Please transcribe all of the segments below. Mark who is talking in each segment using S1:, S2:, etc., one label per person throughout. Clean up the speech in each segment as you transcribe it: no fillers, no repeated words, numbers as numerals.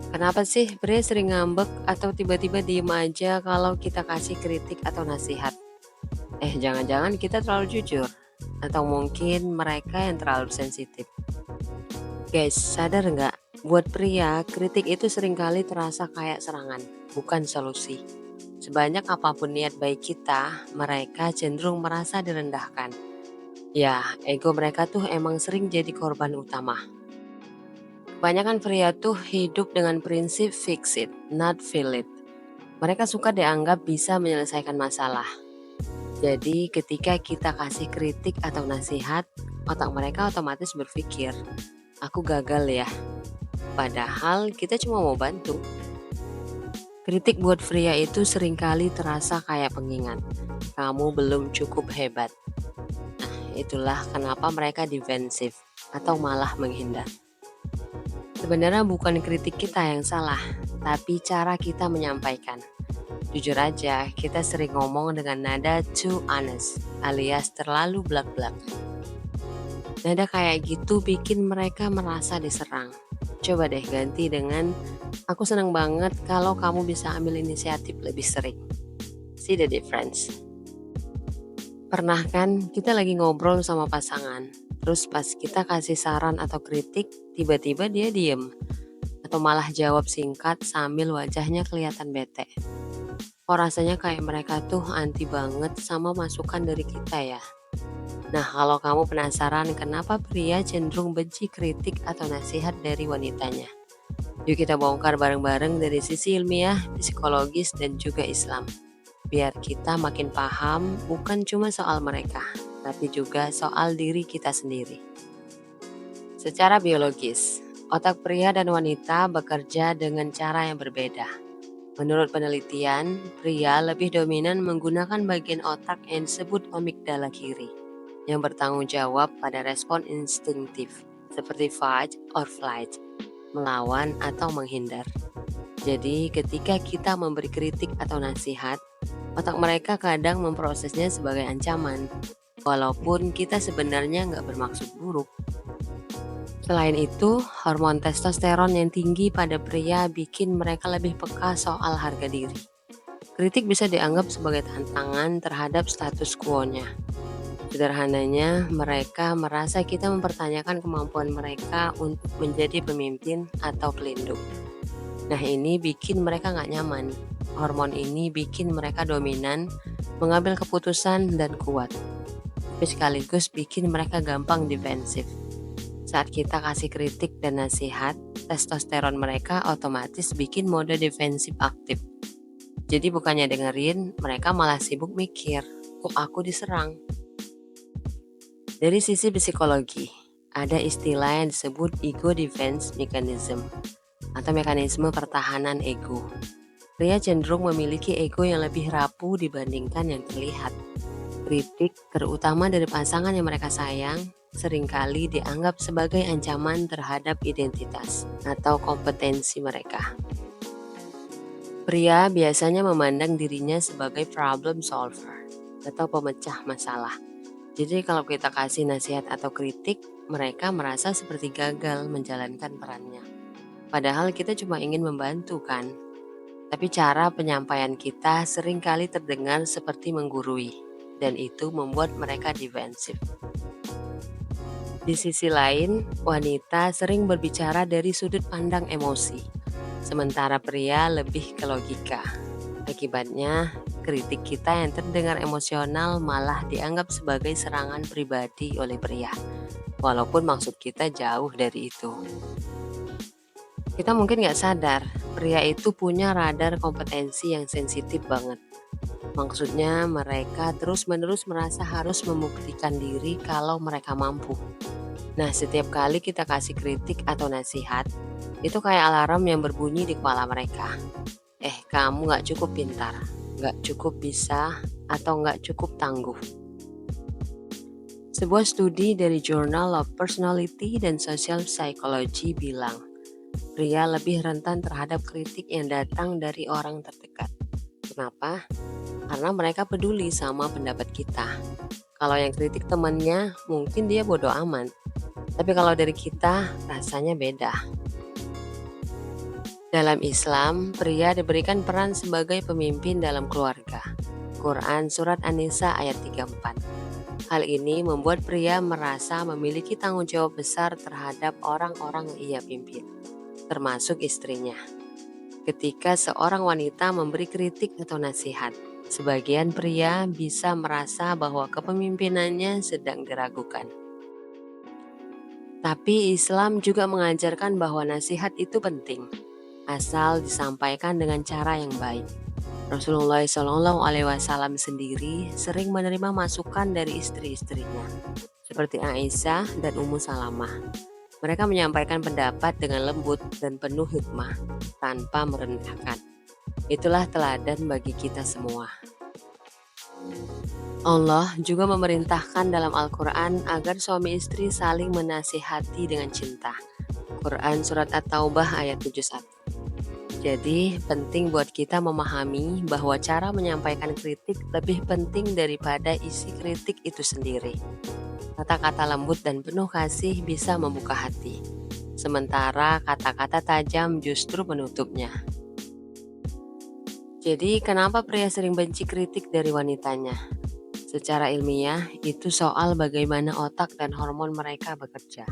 S1: Kenapa sih pria sering ngambek atau tiba-tiba diem aja kalau kita kasih kritik atau nasihat? Jangan-jangan kita terlalu jujur? Atau mungkin mereka yang terlalu sensitif? Guys, sadar nggak? Buat pria, kritik itu seringkali terasa kayak serangan, bukan solusi. Sebanyak apapun niat baik kita, mereka cenderung merasa direndahkan. Ya, ego mereka tuh emang sering jadi korban utama. Kebanyakan pria tuh hidup dengan prinsip fix it, not feel it. Mereka suka dianggap bisa menyelesaikan masalah. Jadi ketika kita kasih kritik atau nasihat, otak mereka otomatis berpikir, aku gagal ya. Padahal kita cuma mau bantu. Kritik buat pria itu seringkali terasa kayak pengingat. Kamu belum cukup hebat. Itulah kenapa mereka defensif atau malah menghindar. Sebenarnya bukan kritik kita yang salah, tapi cara kita menyampaikan. Jujur aja, kita sering ngomong dengan nada too honest, alias terlalu blak-blak. Nada kayak gitu bikin mereka merasa diserang. Coba deh ganti dengan, aku senang banget kalau kamu bisa ambil inisiatif lebih sering. See the difference? Pernah kan kita lagi ngobrol sama pasangan, terus pas kita kasih saran atau kritik, tiba-tiba dia diem. Atau malah jawab singkat sambil wajahnya kelihatan bete. Kok rasanya kayak mereka tuh anti banget sama masukan dari kita ya? Nah, kalau kamu penasaran kenapa pria cenderung benci kritik atau nasihat dari wanitanya, yuk kita bongkar bareng-bareng dari sisi ilmiah, psikologis, dan juga Islam. Biar kita makin paham bukan cuma soal mereka, tapi juga soal diri kita sendiri. Secara biologis, otak pria dan wanita bekerja dengan cara yang berbeda. Menurut penelitian, pria lebih dominan menggunakan bagian otak yang disebut amigdala kiri, yang bertanggung jawab pada respon instinktif, seperti fight or flight, melawan atau menghindar. Jadi ketika kita memberi kritik atau nasihat, otak mereka kadang memprosesnya sebagai ancaman, walaupun kita sebenarnya nggak bermaksud buruk. Selain itu, hormon testosteron yang tinggi pada pria bikin mereka lebih peka soal harga diri. Kritik bisa dianggap sebagai tantangan terhadap status quo-nya. Sederhananya, mereka merasa kita mempertanyakan kemampuan mereka untuk menjadi pemimpin atau pelindung. Nah, ini bikin mereka nggak nyaman. Hormon ini bikin mereka dominan, mengambil keputusan dan kuat. Tapi sekaligus bikin mereka gampang defensif. Saat kita kasih kritik dan nasihat, testosteron mereka otomatis bikin mode defensif aktif. Jadi bukannya dengerin, mereka malah sibuk mikir, kok aku diserang? Dari sisi psikologi, ada istilah yang disebut ego defense mechanism atau mekanisme pertahanan ego. Pria cenderung memiliki ego yang lebih rapuh dibandingkan yang terlihat. Kritik, terutama dari pasangan yang mereka sayang, seringkali dianggap sebagai ancaman terhadap identitas atau kompetensi mereka. Pria biasanya memandang dirinya sebagai problem solver atau pemecah masalah. Jadi kalau kita kasih nasihat atau kritik, mereka merasa seperti gagal menjalankan perannya. Padahal kita cuma ingin membantu kan? Tapi cara penyampaian kita seringkali terdengar seperti menggurui, dan itu membuat mereka defensif. Di sisi lain, wanita sering berbicara dari sudut pandang emosi, sementara pria lebih ke logika. Akibatnya, kritik kita yang terdengar emosional malah dianggap sebagai serangan pribadi oleh pria, walaupun maksud kita jauh dari itu. Kita mungkin nggak sadar, pria itu punya radar kompetensi yang sensitif banget. Maksudnya mereka terus-menerus merasa harus membuktikan diri kalau mereka mampu. Nah, setiap kali kita kasih kritik atau nasihat, itu kayak alarm yang berbunyi di kepala mereka. Kamu gak cukup pintar, gak cukup bisa, atau gak cukup tangguh. Sebuah studi dari Journal of Personality dan Social Psychology bilang, pria lebih rentan terhadap kritik yang datang dari orang terdekat. Kenapa? Karena mereka peduli sama pendapat kita. Kalau yang kritik temannya, mungkin dia bodo amat. Tapi kalau dari kita, rasanya beda. Dalam Islam, pria diberikan peran sebagai pemimpin dalam keluarga. Quran Surat An-Nisa ayat 34. Hal ini membuat pria merasa memiliki tanggung jawab besar terhadap orang-orang yang ia pimpin, termasuk istrinya. Ketika seorang wanita memberi kritik atau nasihat, sebagian pria bisa merasa bahwa kepemimpinannya sedang diragukan. Tapi Islam juga mengajarkan bahwa nasihat itu penting, asal disampaikan dengan cara yang baik. Rasulullah SAW sendiri sering menerima masukan dari istri-istrinya, seperti Aisyah dan Ummu Salamah. Mereka menyampaikan pendapat dengan lembut dan penuh hikmah, tanpa merendahkan. Itulah teladan bagi kita semua. Allah juga memerintahkan dalam Al-Quran agar suami istri saling menasihati dengan cinta. Quran Surat At-Taubah ayat 71. Jadi, penting buat kita memahami bahwa cara menyampaikan kritik lebih penting daripada isi kritik itu sendiri. Kata-kata lembut dan penuh kasih bisa membuka hati, sementara kata-kata tajam justru menutupnya. Jadi, kenapa pria sering benci kritik dari wanitanya? Secara ilmiah, itu soal bagaimana otak dan hormon mereka bekerja.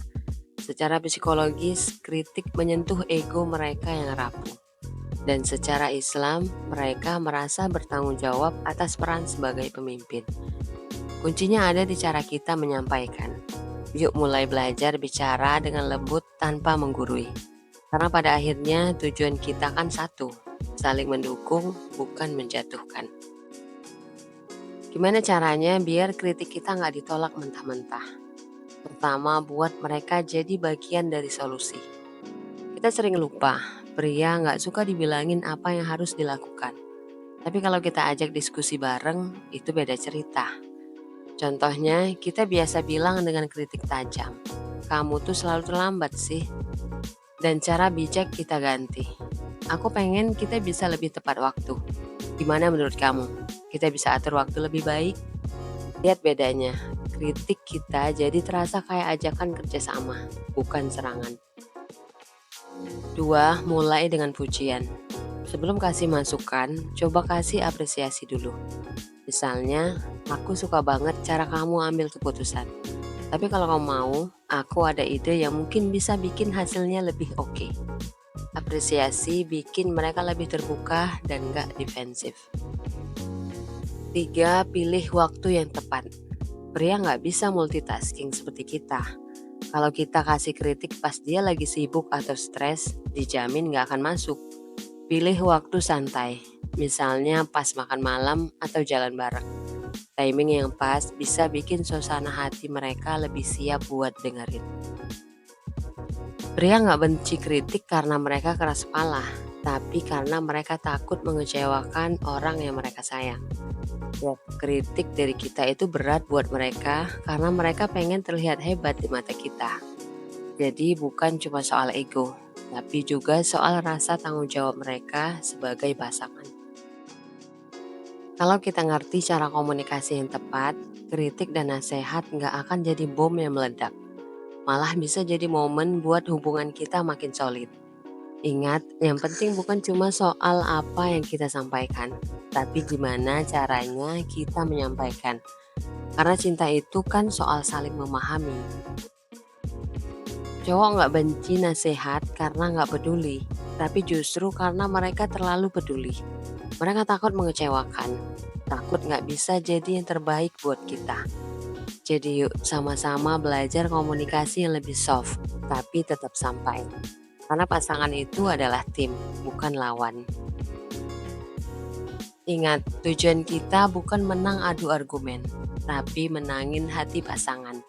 S1: Secara psikologis, kritik menyentuh ego mereka yang rapuh. Dan secara Islam, mereka merasa bertanggung jawab atas peran sebagai pemimpin. Kuncinya ada di cara kita menyampaikan. Yuk mulai belajar bicara dengan lembut tanpa menggurui. Karena pada akhirnya tujuan kita kan satu, saling mendukung, bukan menjatuhkan. Gimana caranya biar kritik kita nggak ditolak mentah-mentah? Pertama, buat mereka jadi bagian dari solusi. Kita sering lupa, pria nggak suka dibilangin apa yang harus dilakukan. Tapi kalau kita ajak diskusi bareng, itu beda cerita. Contohnya, kita biasa bilang dengan kritik tajam, kamu tuh selalu terlambat sih. Dan cara bijak kita ganti. Aku pengen kita bisa lebih tepat waktu. Gimana menurut kamu? Kita bisa atur waktu lebih baik? Lihat bedanya, kritik kita jadi terasa kayak ajakan kerjasama, bukan serangan. 2. Mulai dengan pujian. Sebelum kasih masukan, coba kasih apresiasi dulu. Misalnya, aku suka banget cara kamu ambil keputusan. Tapi kalau kamu mau, aku ada ide yang mungkin bisa bikin hasilnya lebih oke. Apresiasi bikin mereka lebih terbuka dan gak defensif. 3. Pilih waktu yang tepat. Pria gak bisa multitasking seperti kita. Kalau kita kasih kritik pas dia lagi sibuk atau stres, dijamin gak akan masuk. Pilih waktu santai, misalnya pas makan malam atau jalan bareng. Timing yang pas bisa bikin suasana hati mereka lebih siap buat dengerin. Pria nggak benci kritik karena mereka keras kepala, tapi karena mereka takut mengecewakan orang yang mereka sayang. Tiap kritik dari kita itu berat buat mereka karena mereka pengen terlihat hebat di mata kita. Jadi bukan cuma soal ego, tapi juga soal rasa tanggung jawab mereka sebagai pasangan. Kalau kita ngerti cara komunikasi yang tepat, kritik dan nasihat nggak akan jadi bom yang meledak. Malah bisa jadi momen buat hubungan kita makin solid. Ingat, yang penting bukan cuma soal apa yang kita sampaikan, tapi gimana caranya kita menyampaikan. Karena cinta itu kan soal saling memahami. Cowok nggak benci nasihat karena nggak peduli, tapi justru karena mereka terlalu peduli. Mereka takut mengecewakan, takut nggak bisa jadi yang terbaik buat kita. Jadi yuk sama-sama belajar komunikasi yang lebih soft, tapi tetap sampai. Karena pasangan itu adalah tim, bukan lawan. Ingat, tujuan kita bukan menang adu argumen, tapi menangin hati pasangan.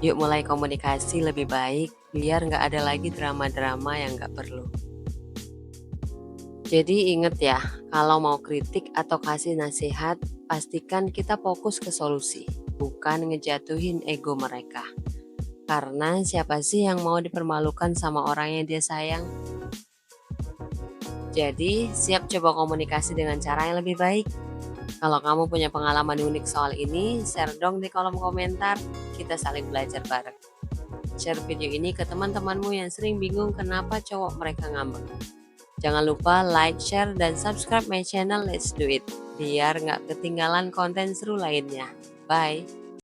S1: Yuk mulai komunikasi lebih baik, biar nggak ada lagi drama-drama yang nggak perlu. Jadi ingat ya, kalau mau kritik atau kasih nasihat, pastikan kita fokus ke solusi, bukan ngejatuhin ego mereka. Karena siapa sih yang mau dipermalukan sama orang yang dia sayang? Jadi, siap coba komunikasi dengan cara yang lebih baik? Kalau kamu punya pengalaman unik soal ini, share dong di kolom komentar. Kita saling belajar bareng. Share video ini ke teman-temanmu yang sering bingung kenapa cowok mereka ngambek. Jangan lupa like, share, dan subscribe my channel Let's Do It biar nggak ketinggalan konten seru lainnya. Bye!